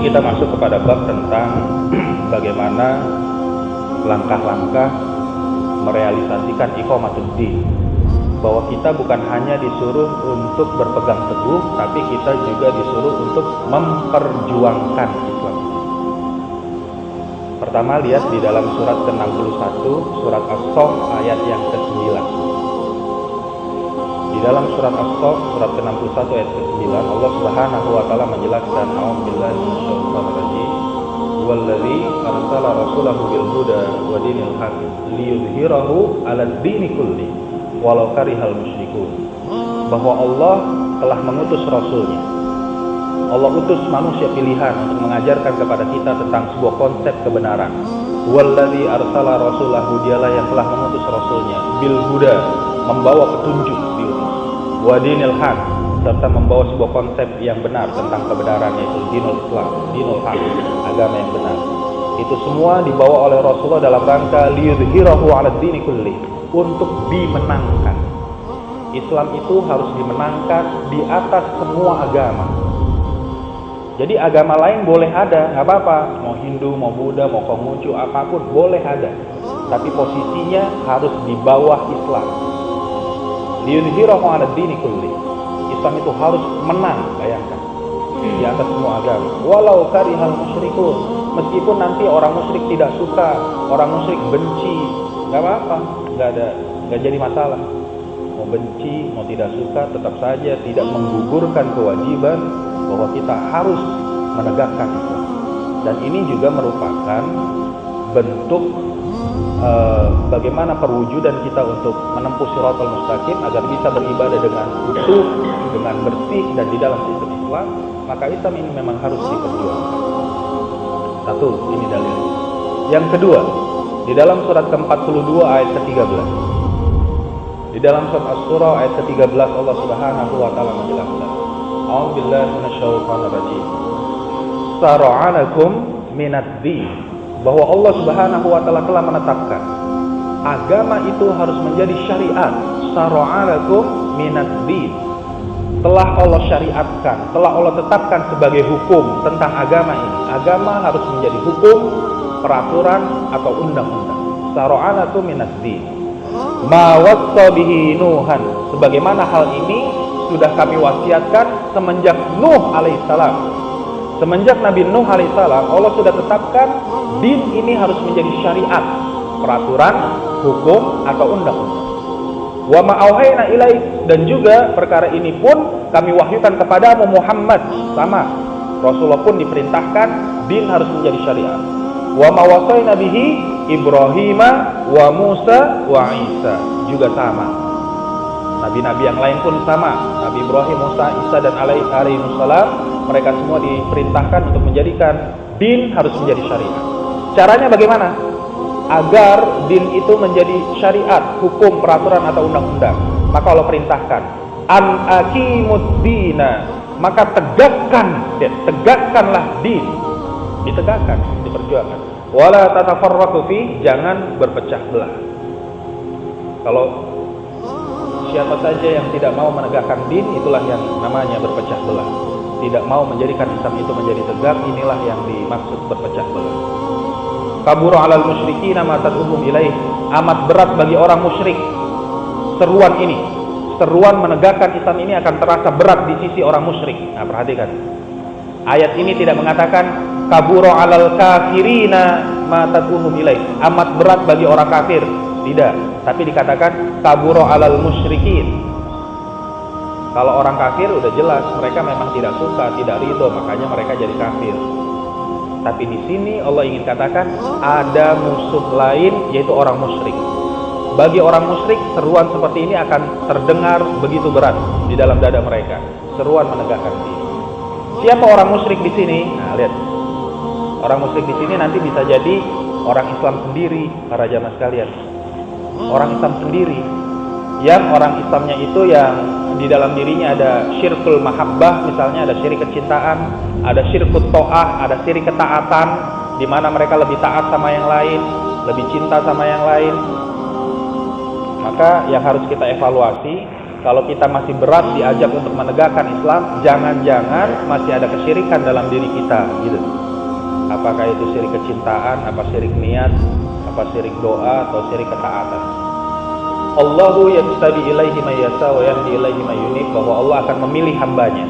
ini kita masuk kepada bab tentang bagaimana langkah-langkah merealisasikan iqamatuddin, bahwa kita bukan hanya disuruh untuk berpegang teguh, tapi kita juga disuruh untuk memperjuangkan Islam. Pertama, lihat di dalam surat ke-61, surat As-Saff ayat yang ke-9. Di dalam surat As-Saff, surat ke-61 ayat ke-9, Allah Subhanahu wa taala menjelaskan, a'udzubillahi minasyaitonir rajim, wallazi arsala rasulahu bil huda wa dinil haq liyudhhirahu 'alad dini kulli walau karihal musyrikun. Bahwa Allah telah mengutus rasulnya. Allah utus manusia pilihan untuk mengajarkan kepada kita tentang sebuah konsep kebenaran. Wallazi arsala rasulahu, dialah yang telah mengutus rasulnya, bil huda, membawa petunjuk diutus, wa dinil haq, serta membawa sebuah konsep yang benar tentang kebenaran, yaitu dinul Islam, dinul haq, agama yang benar. Itu semua dibawa oleh Rasulullah dalam rangka liyudhhirahu 'alad dini kulli, untuk dimenangkan. Islam itu harus dimenangkan di atas semua agama. Jadi agama lain boleh ada, nggak apa-apa. Mau Hindu, mau Buddha, mau Konghucu, apapun boleh ada. Tapi posisinya harus di bawah Islam. Liyudhhirahu 'alad dini kulli. Islam itu harus menang, bayangkan, di atas semua agama. Walau karihal musyrikun, meskipun nanti orang musyrik tidak suka, orang musyrik benci, nggak apa-apa, nggak jadi masalah. Mau benci, mau tidak suka, tetap saja tidak menggugurkan kewajiban bahwa kita harus menegakkan Islam. Dan ini juga merupakan bentuk bagaimana perwujudan kita untuk menempuh Shiratal Mustaqim agar bisa beribadah dengan utuh, dengan bersih dan di dalam sistem Islam. Maka Islam ini memang harus diperjuangkan. Satu, ini dalilnya. Yang kedua, di dalam surat ke-42 ayat ke-13. Di dalam surat Asy-Syura ayat ke-13 Allah Subhanahu wa taala menjelaskan, a'udzubillahi minasyaitonir rajim. Sara'alakum minad-din, bahwa Allah Subhanahu wa taala telah menetapkan agama itu harus menjadi syariat. Sara'alakum minad-din, telah Allah syariatkan, telah Allah tetapkan sebagai hukum tentang agama ini. Agama harus menjadi hukum, peraturan atau undang-undang. Sara'alakum minad-din ma wassa bihi Nuhan, sebagaimana hal ini sudah kami wasiatkan semenjak Nuh alaihissalam. Semenjak Nabi Nuh alaihissalam, Allah sudah tetapkan din ini harus menjadi syariat, peraturan, hukum atau undang-undang. Wa ma auhayna ilaik, dan juga perkara ini pun kami wahyukan kepadamu Muhammad, sama. Rasulullah pun diperintahkan din harus menjadi syariat. Wa ma wasaina bihi Ibrahim wa Musa wa Isa, juga sama. Nabi-nabi yang lain pun sama. Nabi Ibrahim, Musa, Isa dan alaihissalam, mereka semua diperintahkan untuk menjadikan din harus menjadi syariat. Caranya bagaimana? Agar din itu menjadi syariat, hukum, peraturan atau undang-undang. Maka Allah perintahkan, an aqimuddina, maka tegakkanlah din. Ditegakkan, diperjuangkan. Wala tatafarraqu fi, jangan berpecah belah. Kalau siapa saja yang tidak mau menegakkan din, itulah yang namanya berpecah belah. Tidak mau menjadikan Islam itu menjadi tegak, inilah yang dimaksud berpecah belah. Kabura 'alal musyrikina ma tad'uhum ilaih, amat berat bagi orang musyrik seruan ini. Seruan menegakkan Islam ini akan terasa berat di sisi orang musyrik. Nah, perhatikan. Ayat ini tidak mengatakan kabura 'alal kafirina ma tad'uhum ilaih, amat berat bagi orang kafir. Tidak, tapi dikatakan kabura 'alal musyrikin. Kalau orang kafir udah jelas mereka memang tidak suka, tidak ridho, makanya mereka jadi kafir. Tapi di sini Allah ingin katakan ada musuh lain, yaitu orang musyrik. Bagi orang musyrik, seruan seperti ini akan terdengar begitu berat di dalam dada mereka. Seruan menegakkan din. Siapa orang musyrik di sini? Nah, lihat. Orang musyrik di sini nanti bisa jadi orang Islam sendiri, para jamaah sekalian. Orang Islam sendiri, yang orang Islamnya itu yang di dalam dirinya ada syirkul mahabbah, misalnya ada syirik kecintaan, ada syirkut to'ah, ada syirik ketaatan, di mana mereka lebih taat sama yang lain, lebih cinta sama yang lain. Maka yang harus kita evaluasi, Kalau kita masih berat diajak untuk menegakkan Islam, jangan-jangan masih ada kesyirikan dalam diri kita, gitu. Apakah itu syirik kecintaan, apa syirik niat, apa syirik doa, atau syirik ketaatan. Allahu yastabi ilaihi may yasha wa yahdi ilaihi may yunib, bahwa Allah akan memilih hambanya.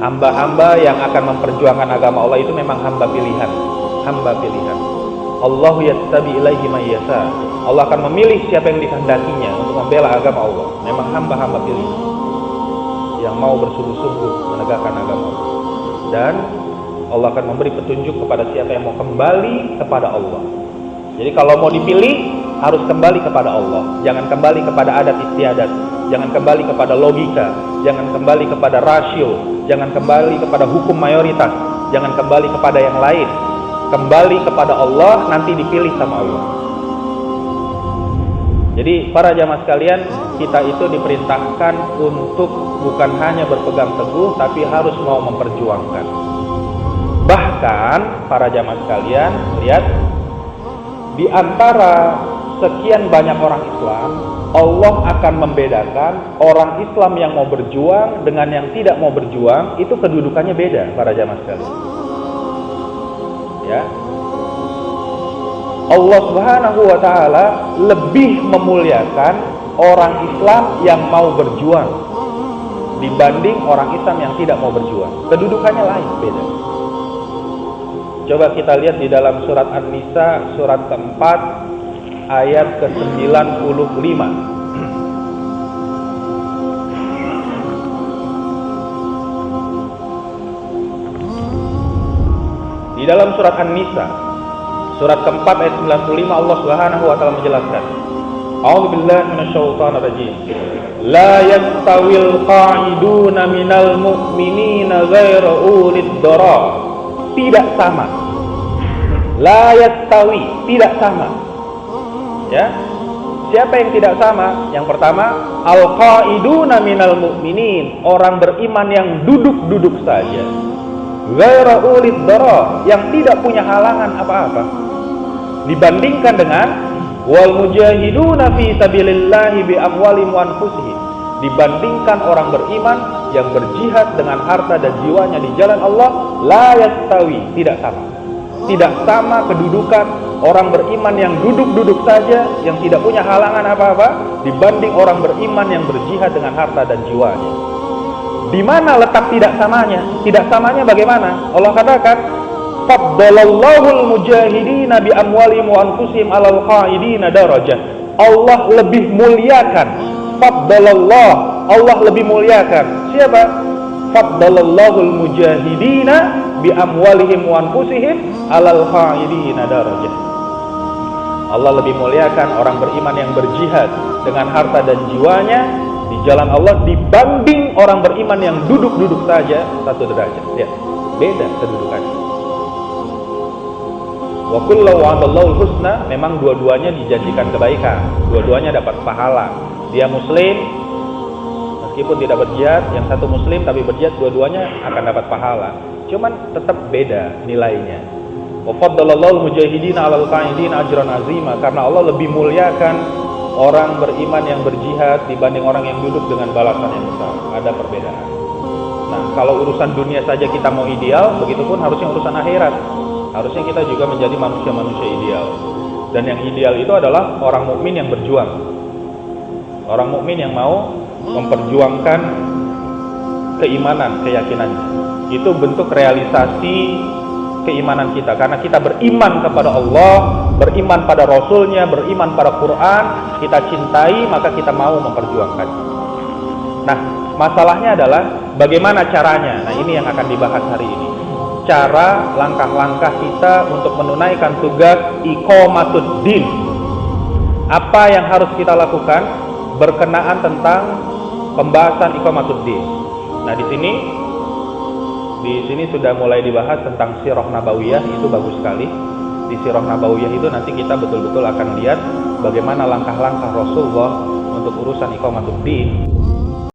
Hamba-hamba yang akan memperjuangkan agama Allah itu memang hamba pilihan, hamba pilihan. Allahu yastabi ilaihi may yasha. Allah akan memilih siapa yang dikehendakinya untuk membela agama Allah. Memang hamba-hamba pilihan yang mau bersungguh-sungguh menegakkan agama Allah. Dan Allah akan memberi petunjuk kepada siapa yang mau kembali kepada Allah. Jadi kalau mau dipilih, harus kembali kepada Allah. Jangan kembali kepada adat istiadat. Jangan kembali kepada logika. Jangan kembali kepada rasio. Jangan kembali kepada hukum mayoritas. Jangan kembali kepada yang lain. Kembali kepada Allah, nanti dipilih sama Allah. Jadi para jamaah sekalian, kita itu diperintahkan untuk bukan hanya berpegang teguh, tapi harus mau memperjuangkan. Bahkan para jamaah sekalian, lihat, di antara sekian banyak orang Islam, Allah akan membedakan orang Islam yang mau berjuang dengan yang tidak mau berjuang. Itu kedudukannya beda para jamaah sekalian. Ya, Allah Subhanahu wa ta'ala lebih memuliakan orang Islam yang mau berjuang dibanding orang Islam yang tidak mau berjuang. Kedudukannya lain, beda. Coba kita lihat di dalam surat An-Nisa, surat keempat, ayat ke-95. Di dalam surat An-Nisa, surat keempat ayat 95, Allah Subhanahu wa ta'ala menjelaskan, A'udzubillahi minasyaitonir rajim. La yastawil qa'iduna minal mu'minina ghairu ulid darar. Tidak sama. La yastawi, tidak sama. Ya. Siapa yang tidak sama? Yang pertama, al-qa'iduna minal mu'minin, orang beriman yang duduk-duduk saja. Ghairu ulid darar, yang tidak punya halangan apa-apa. Dibandingkan dengan wal mujahiduna fi sabilillahi bi amwalihim wa anfusihim, dibandingkan orang beriman yang berjihad dengan harta dan jiwanya di jalan Allah, la yastawi, tidak sama. Tidak sama kedudukan orang beriman yang duduk-duduk saja, yang tidak punya halangan apa-apa, dibanding orang beriman yang berjihad dengan harta dan jiwanya. Di mana letak tidak samanya? Tidak samanya bagaimana? Allah katakan, faddalallahu mujahidina bi amwalihim wa anfusihim 'alal qa'idina darajah. Allah lebih muliakan. Faddalallah, Allah lebih muliakan. Siapa? Faddalallahu mujahidina bi amwalihim wa anfusihim 'alal qa'idina darajah. Allah lebih muliakan orang beriman yang berjihad dengan harta dan jiwanya di jalan Allah dibanding orang beriman yang duduk-duduk saja satu derajat. Ya, beda kedudukannya. Wa kullu wa'adallahu husna, memang dua-duanya dijanjikan kebaikan, dua-duanya dapat pahala. Dia muslim meskipun tidak berjihad, yang satu muslim tapi berjihad, dua-duanya akan dapat pahala. Cuman tetap beda nilainya. Wa faddalallahu mujahidina 'alal qa'idina ajran azima, karena Allah lebih muliakan orang beriman yang berjihad dibanding orang yang duduk dengan balasan yang besar. Ada perbedaan. Nah, kalau urusan dunia saja kita mau ideal, begitupun harusnya urusan akhirat. Harusnya kita juga menjadi manusia-manusia ideal. Dan yang ideal itu adalah orang mukmin yang berjuang. Orang mukmin yang mau memperjuangkan keimanan, keyakinannya. Itu bentuk realisasi keimanan kita, karena kita beriman kepada Allah, beriman pada Rasulnya, beriman pada Quran, kita cintai, maka kita mau memperjuangkan. Nah, masalahnya adalah bagaimana caranya. Nah, ini yang akan dibahas hari ini. Cara, langkah-langkah kita untuk menunaikan tugas iqamatuddin. Apa yang harus kita lakukan berkenaan tentang pembahasan iqamatuddin. Nah, di sini sudah mulai dibahas tentang sirah nabawiyah, itu bagus sekali. Di sirah nabawiyah itu nanti kita betul-betul akan lihat bagaimana langkah-langkah Rasulullah untuk urusan iqamatuddin.